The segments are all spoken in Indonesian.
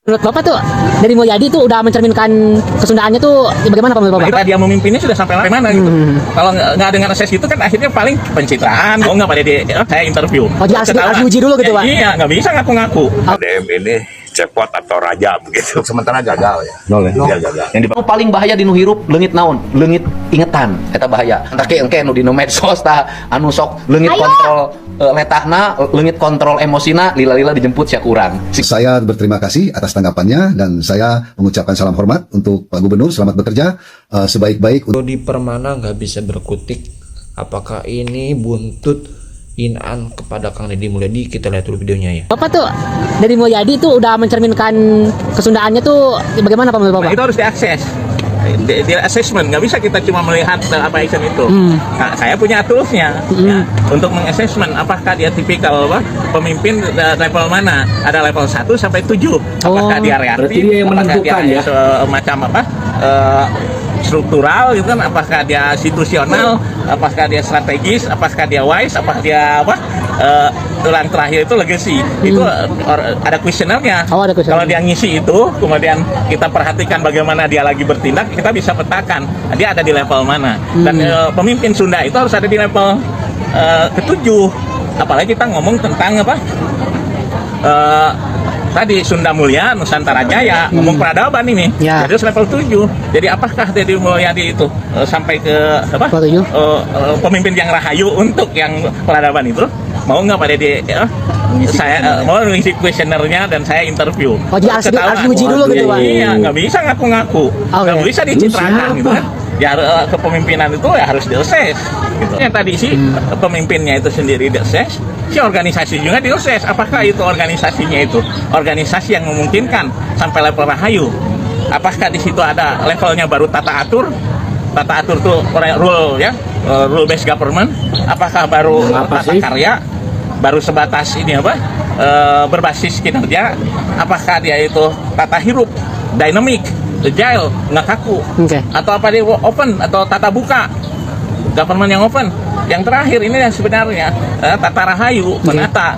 Menurut Bapak tuh dari Mulyadi tuh udah mencerminkan kesundaannya tuh ya bagaimana Pak menurut Bapak? Kita dia memimpinnya sudah sampai mana gitu. Kalau nggak dengan akses itu kan akhirnya paling pencitraan. Oh nggak pada saya interview. Oh dia harus uji dulu gitu Pak? Iya nggak bisa ngaku-ngaku. ADM ini cepot atau raja begitu. Sementara gagal ya. Nol ya. Dia gagal. Yang Nu paling bahaya dinu hirup leungit naon? Leungit ingetan eta bahaya. Entah engke nu dinu medsos tah anu sok leungit kontrol letahna, leungit kontrol emosina lila-lila dijemput sia kurang. Saya berterima kasih atas tanggapannya dan saya mengucapkan salam hormat untuk Pak Gubernur. Selamat bekerja sebaik-baik. Dodi Permana nggak bisa berkutik. Apakah ini buntut hinaan kepada Kang Deddy Mulyadi? Kita lihat dulu videonya ya. Bapak tuh dari Mulyadi tuh udah mencerminkan kesundaannya tuh ya bagaimana Pak menurut Bapak? Nah, itu harus diakses. Di assessment nggak bisa kita cuma melihat apa action itu. Nah, saya punya toolsnya ya, untuk mengassessment apakah dia tipikal pemimpin level mana. Ada level 1 sampai 7. Apakah dia reaktif? Berarti dia yang menentukan ya? Semacam apa? Struktural gitu kan, apakah dia situasional, apakah dia strategis, apakah dia wise, apakah dia apa? Yang terakhir itu legacy. Itu ada kuesionernya. Oh, ada kuesioner. Kalau dia ngisi itu, kemudian kita perhatikan bagaimana dia lagi bertindak, kita bisa petakan dia ada di level mana. Dan pemimpin Sunda itu harus ada di level ketujuh. Apalagi kita ngomong tentang apa? Tadi Sunda Mulia, Nusantara Jaya, ngomong peradaban ini. Ya. Jadi level 7. Jadi apakah Deddy Mulyadi itu sampai ke apa? Pemimpin yang rahayu untuk yang peradaban itu? Mau nggak Pak Deddy? Saya mau ngisi kuesionernya dan saya interview. Oh dia harus diuji dulu gitu Pak? Iya, nggak bisa ngaku-ngaku, nggak bisa dicitrakan gitu kan. Ya kepemimpinan itu ya harus diakses. Gitu. Yang tadi sih pemimpinnya itu sendiri diakses, si organisasi juga diakses. Apakah itu organisasinya itu organisasi yang memungkinkan sampai level rahayu? Apakah di situ ada levelnya baru tata atur? Tata atur tuh rule ya, rule based government. Apakah baru tata karya? Baru sebatas ini apa? Berbasis kinerja. Apakah dia itu tata hirup, dynamic, agile, nggak kaku, atau apa dia open atau tata buka, government yang open. Yang terakhir ini yang sebenarnya tata rahayu, menata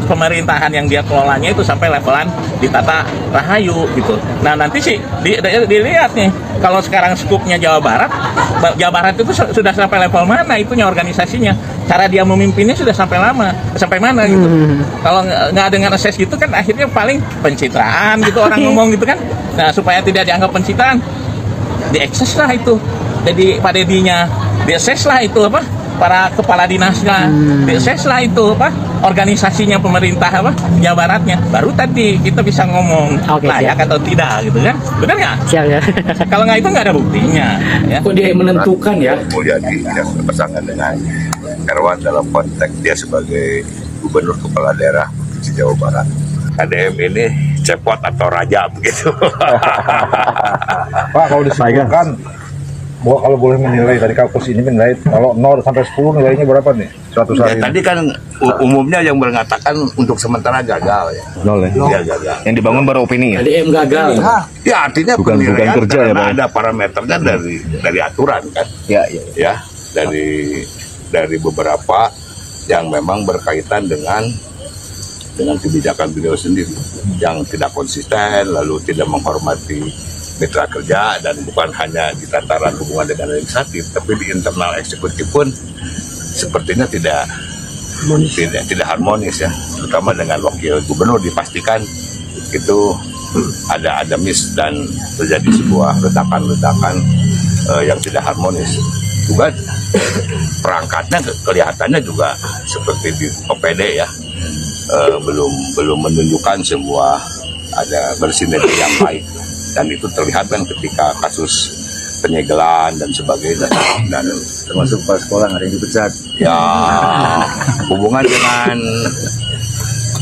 pemerintahan yang dia kelolanya itu sampai levelan di tata rahayu gitu. Nah nanti sih dilihat nih, kalau sekarang skupnya Jawa Barat itu sudah sampai level mana itunya organisasinya, cara dia memimpinnya sudah sampai mana gitu. Kalau nggak dengan akses gitu kan akhirnya paling pencitraan gitu orang ngomong gitu kan. Nah supaya tidak dianggap pencitraan, diakses lah itu. Jadi Pak Dedinya diakses lah itu apa? Para kepala dinasnya diakses lah itu apa? Organisasinya pemerintah apa? Jawa Baratnya. Baru tadi kita bisa ngomong layak atau tidak gitu kan? Benar nggak? Siap ya. Kalau nggak itu nggak ada buktinya. Ya. Kok dia yang menentukan ya? Mulyadi yang berpasangan dengan Erwan dalam konteks dia sebagai gubernur kepala daerah Provinsi Jawa Barat. ADM ini cepot atau raja begitu. Pak, kalau disebutkan kalau boleh menilai dari kampus ini menilai kalau 0 sampai 10 nilainya berapa nih? 100 hari. Ya, tadi kan umumnya yang mengatakan untuk sementara gagal ya. Nol ya. Dia gagal. Yang dibangun baru opini ya. ADM gagal. Ya artinya Bukan penilaian kerja ya, karena Pak. ada parameternya dari aturan kan. Ya. Ya, dari beberapa yang memang berkaitan dengan kebijakan beliau sendiri yang tidak konsisten, lalu tidak menghormati mitra kerja, dan bukan hanya di tataran hubungan dengan legislatif, tapi di internal eksekutif pun sepertinya tidak harmonis ya, terutama dengan wakil gubernur dipastikan itu ada miss dan terjadi sebuah ledakan yang tidak harmonis. Juga perangkatnya kelihatannya juga seperti di OPD ya, belum menunjukkan sebuah ada bersinergi yang baik. Dan itu terlihat kan ketika kasus penyegelan dan sebagainya, dan termasuk kepala sekolah ada yang dipecat. Ya, hubungan dengan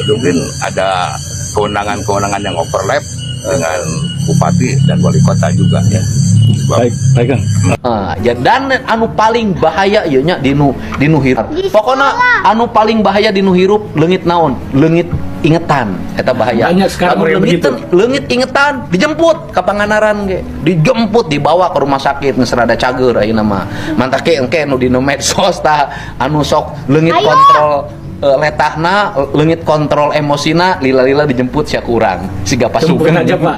mungkin ada kewenangan yang overlap dengan bupati dan wali kota juga ya. Baik Kang. Dan anu paling bahaya ieu nya dinu hirup. Pokona anu paling bahaya dinu hirup leungit naon? Leungit ingetan eta bahaya. Banyak sekarang yang begitu. Leungit ingetan dijemput ka Panganaran ge. Dijemput dibawa ke rumah sakit geus rada cager ayeuna mah. Mantake engke nu dinu medsos tah anu sok leungit kontrol letahna leungit kontrol emosina lila-lila dijemput sia kurang siga pasukan aja Pak.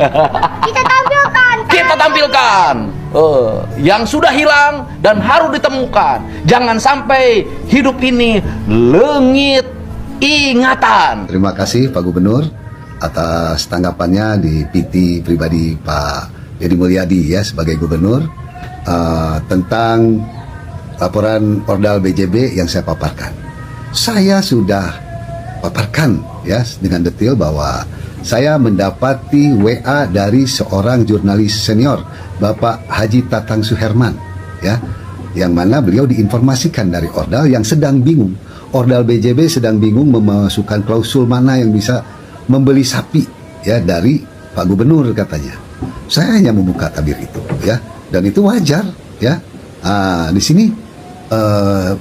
kita tampilkan yang sudah hilang dan harus ditemukan. Jangan sampai hidup ini leungit ingatan. Terima kasih Pak Gubernur atas tanggapannya di PT pribadi Pak Deddy Mulyadi ya sebagai Gubernur tentang laporan Ordal BJB yang saya paparkan. Saya sudah paparkan ya dengan detail bahwa saya mendapati WA dari seorang jurnalis senior Bapak Haji Tatang Suherman ya, yang mana beliau diinformasikan dari Ordal yang sedang bingung. Ordal BJB sedang bingung memasukkan klausul mana yang bisa membeli sapi ya dari Pak Gubernur katanya. Saya hanya membuka tabir itu ya, dan itu wajar ya. Di sini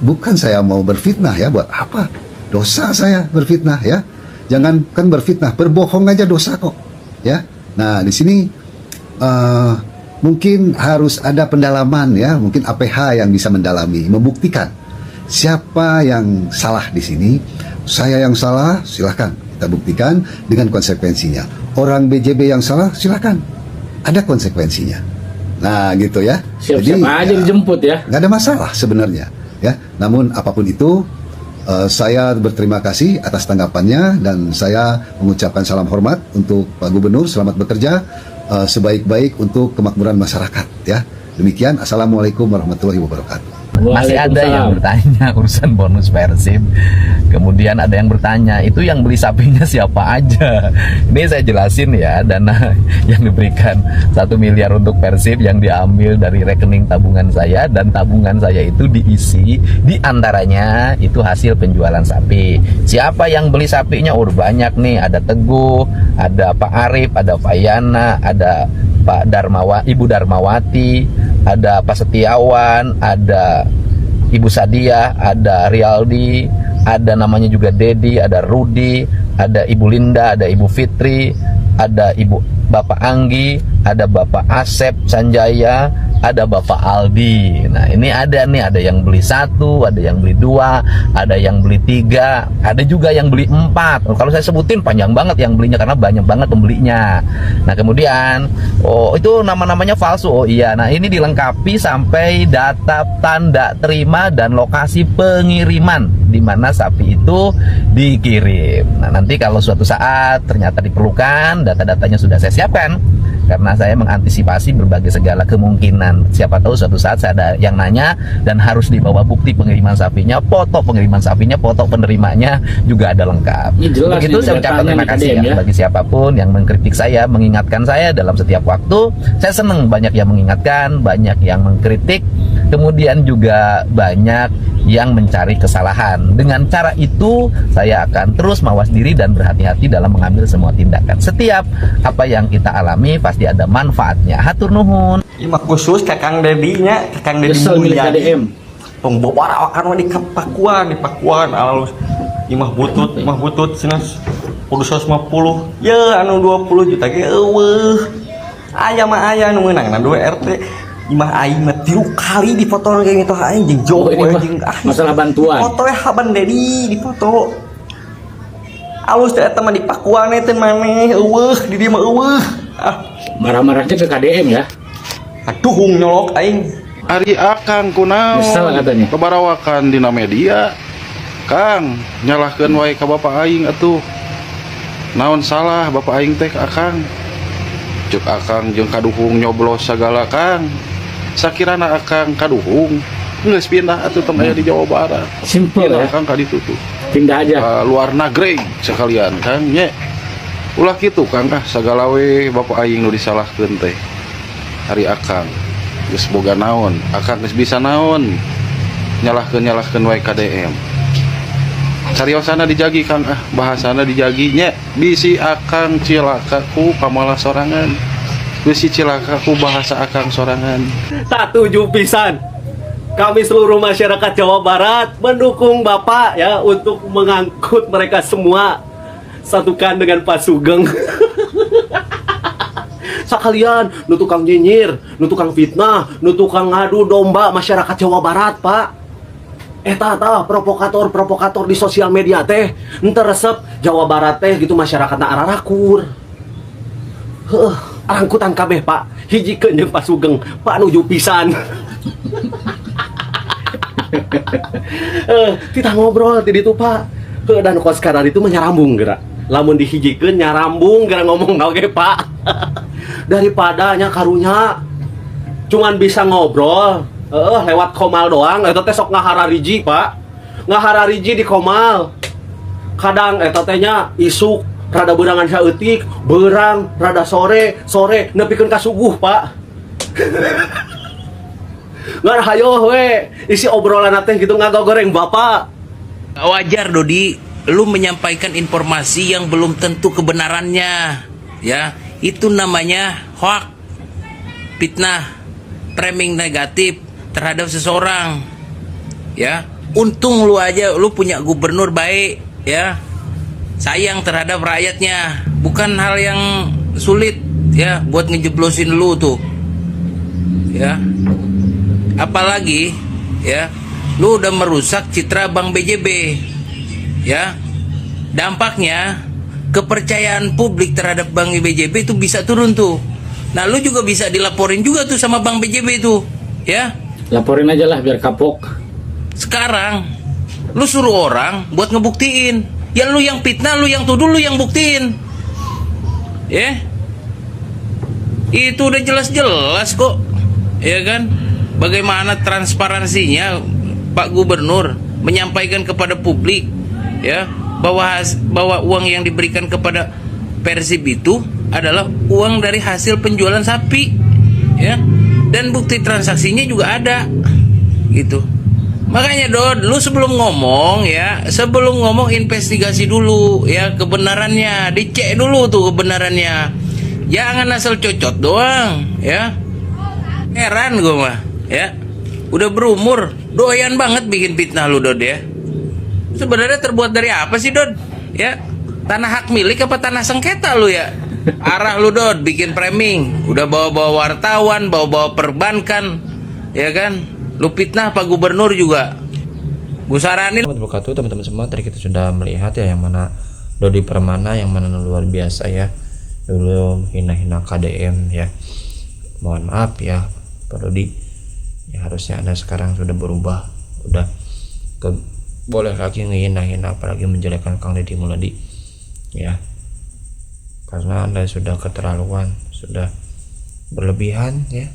bukan saya mau berfitnah ya, buat apa? Dosa saya berfitnah ya. Jangankan berfitnah, berbohong aja dosa kok ya. Nah di sini mungkin harus ada pendalaman ya, mungkin APH yang bisa mendalami, membuktikan siapa yang salah di sini. Saya yang salah, silahkan kita buktikan dengan konsekuensinya. Orang BJB yang salah, silahkan ada konsekuensinya. Nah gitu ya. Siap-siap aja dijemput ya. Nggak ada masalah sebenarnya ya. Namun apapun itu, saya berterima kasih atas tanggapannya dan saya mengucapkan salam hormat untuk Pak Gubernur. Selamat bekerja sebaik-baik untuk kemakmuran masyarakat ya. Demikian, assalamualaikum warahmatullahi wabarakatuh. Masih ada yang bertanya urusan bonus Persib. Kemudian ada yang bertanya, itu yang beli sapinya siapa aja? Ini saya jelasin ya, dana yang diberikan 1 miliar untuk Persib yang diambil dari rekening tabungan saya, dan tabungan saya itu diisi diantaranya itu hasil penjualan sapi. Siapa yang beli sapinya? Oh banyak nih, ada Teguh, ada Pak Arif, ada Pak Yana, ada Pak Ibu Darmawati, ada Pak Setiawan, ada Ibu Sadia, ada Rialdi, ada namanya juga Dedi, ada Rudi, ada Ibu Linda, ada Ibu Fitri, ada Bapak Anggi, ada Bapak Asep Sanjaya, ada Bapak Aldi. Nah ini ada nih, ada yang beli 1, ada yang beli 2, ada yang beli 3, ada juga yang beli 4. Kalau saya sebutin panjang banget yang belinya karena banyak banget pembelinya. Nah kemudian, oh itu nama-namanya palsu. Oh iya, nah ini dilengkapi sampai data tanda terima dan lokasi pengiriman di mana sapi itu dikirim. Nah nanti kalau suatu saat ternyata diperlukan, data-datanya sudah saya siapkan karena saya mengantisipasi berbagai segala kemungkinan. Siapa tahu suatu saat saya ada yang nanya dan harus dibawa bukti pengiriman sapinya, foto pengiriman sapinya, foto penerimanya juga ada lengkap. Begitu saya ucapkan terima kasih ya bagi siapapun yang mengkritik saya, mengingatkan saya dalam setiap waktu. Saya senang banyak yang mengingatkan, banyak yang mengkritik, kemudian juga banyak yang mencari kesalahan. Dengan cara itu saya akan terus mawas diri dan berhati-hati dalam mengambil semua tindakan. Setiap apa yang kita alami pasti ada manfaatnya. Hatur nuhun. Ima khusus Kakang Dedinya, Kakang Dedi Mulyadi. Tong bawa akan di Pakuan alus. Imah butut sinas kudu 150. Ya anu 20 juta ge eueuh. Aya mah aya nu meunangna 2 RT. Imah aing mah 3 kali dipoto kayak gitu aing jeung jowo jeung masalah bantuan. Foto Haban Dedi di foto. Alus teh eta mah di Pakuan teh maneh eueuh di dieu mah eueuh. Marah-marahnya ke KDM ya. Aduh nyolok aing. Ari akang kunaon? Salah katanya. Kebarawakan dina media. Kang, nyalahkeun wae ka bapak aing atuh. Naon salah bapak aing teh ka akang? Cuk akang jeung kaduhung nyoblos sagala Kang. Sakirana akang kaduhung geus pindah atuh tong aya di Jawa Barat. Simpel ya. Akang ka ditu tuh. Pindah aja. Luar negeri sekalian Kang nya. Ulah kitu Kang sagala we bapak aing nu disalahkeun teh. Hari akang geus boga naon, akang geus bisa naon. Nyalahkeun wae KDM. Cariosana dijagi Kang bahasana dijagi nya. Bisi akang cilaka ku pamalas sorangan. Bisi cilaka ku bahasa akang sorangan. Tak tuju pisan. Kami seluruh masyarakat Jawa Barat mendukung Bapak ya untuk mengangkut mereka semua. Satukan dengan Pak Sugeng. Sekalian nu tukang nyinyir, nu tukang fitnah, nu tukang ngadu domba masyarakat Jawa Barat, Pak. Eta provokator di sosial media teh ente resep Jawa Barat teh gitu masyarakatna ararakur. Arangkutan kabeh Pak, hijikeun jeung Pak Sugeng, Pak nuju pisan. Kita ngobrol di ditu Pak. Dan kos kadar itu menyarambung gerak. Lamun dihijikeun nyarambung gerak ngomong oge Pak. Daripada nya karunya cuman bisa ngobrol lewat komal doang, eta teh sok ngaharariji Pak. Ngaharariji di komal. Kadang eta teh nya isuk rada beurangan saeutik, beurang rada sore nepikeun ka subuh Pak. Ngan hayo we isi obrolan teh gitu ngagoreng Bapak. Wajar Dodi, lu menyampaikan informasi yang belum tentu kebenarannya, ya. Itu namanya hoax, fitnah, framing negatif terhadap seseorang, ya. Untung lu aja lu punya gubernur baik, ya, sayang terhadap rakyatnya, bukan hal yang sulit, ya, buat ngejeblosin lu tuh, ya. Apalagi, ya, lu udah merusak citra Bank BJB, ya. Dampaknya kepercayaan publik terhadap Bank BJB itu bisa turun tuh. Nah, lu juga bisa dilaporin juga tuh sama Bank BJB itu, ya. Laporin aja lah biar kapok. Sekarang lu suruh orang buat ngebuktiin. Ya lu yang fitnah, lu yang tuduh, lu yang buktiin. Ya. Itu udah jelas-jelas kok. Ya kan? Bagaimana transparansinya Pak Gubernur menyampaikan kepada publik, ya, bahwa uang yang diberikan kepada Persib itu adalah uang dari hasil penjualan sapi, ya. Dan bukti transaksinya juga ada, gitu. Makanya Dod, lu sebelum ngomong, ya, sebelum ngomong investigasi dulu, ya, kebenarannya, dicek dulu tuh kebenarannya. Jangan asal cocot doang, ya. Heran gue mah, ya. Udah berumur, doyan banget bikin fitnah lu Dod, ya. Sebenarnya terbuat dari apa sih Dod? Ya, tanah hak milik apa tanah sengketa lu ya? Arah lu Dod, bikin framing, udah bawa-bawa wartawan, bawa-bawa perbankan, ya kan? Lu fitnah Pak Gubernur juga. Gue saranin. Teman-teman semua, tadi kita sudah melihat ya yang mana Dodi Permana, yang mana luar biasa ya. Dulu hina-hina KDM ya. Mohon maaf ya Pak Dodi. Ya harusnya Anda sekarang sudah berubah, udah boleh lagi ngehina-hina apalagi menjelekkan Kang Deddy Mulyadi ya. Karena Anda sudah keterlaluan, sudah berlebihan ya.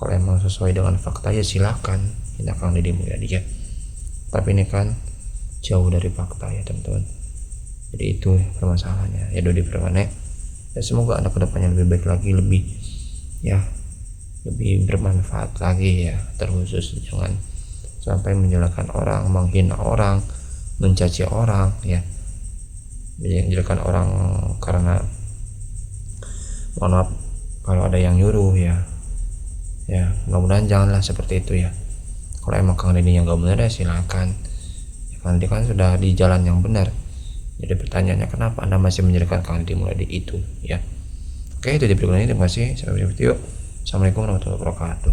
Kalau emang sesuai dengan fakta ya silakan hina Kang Deddy Mulyadi ya. Tapi ini kan jauh dari fakta ya teman-teman. Jadi itu permasalahannya ya Dodi Permana. Ya semoga Anda kedepannya lebih baik lagi, lebih ya, lebih bermanfaat lagi ya. Terkhusus jangan sampai menjelekkan orang, menghina orang, mencaci orang ya. Menjelekkan orang karena mohon maaf kalau ada yang nyuruh ya. Ya mudah-mudahan janganlah seperti itu ya. Kalau emang Kang Deddy yang gak benar ya silakan ya, Kang Deddy kan sudah di jalan yang benar. Jadi pertanyaannya kenapa Anda masih menjelekkan Kang Deddy Mulyadi itu ya. Oke, itu di berikutnya. Terima kasih. Sampai berjumpa. Assalamualaikum warahmatullahi wabarakatuh.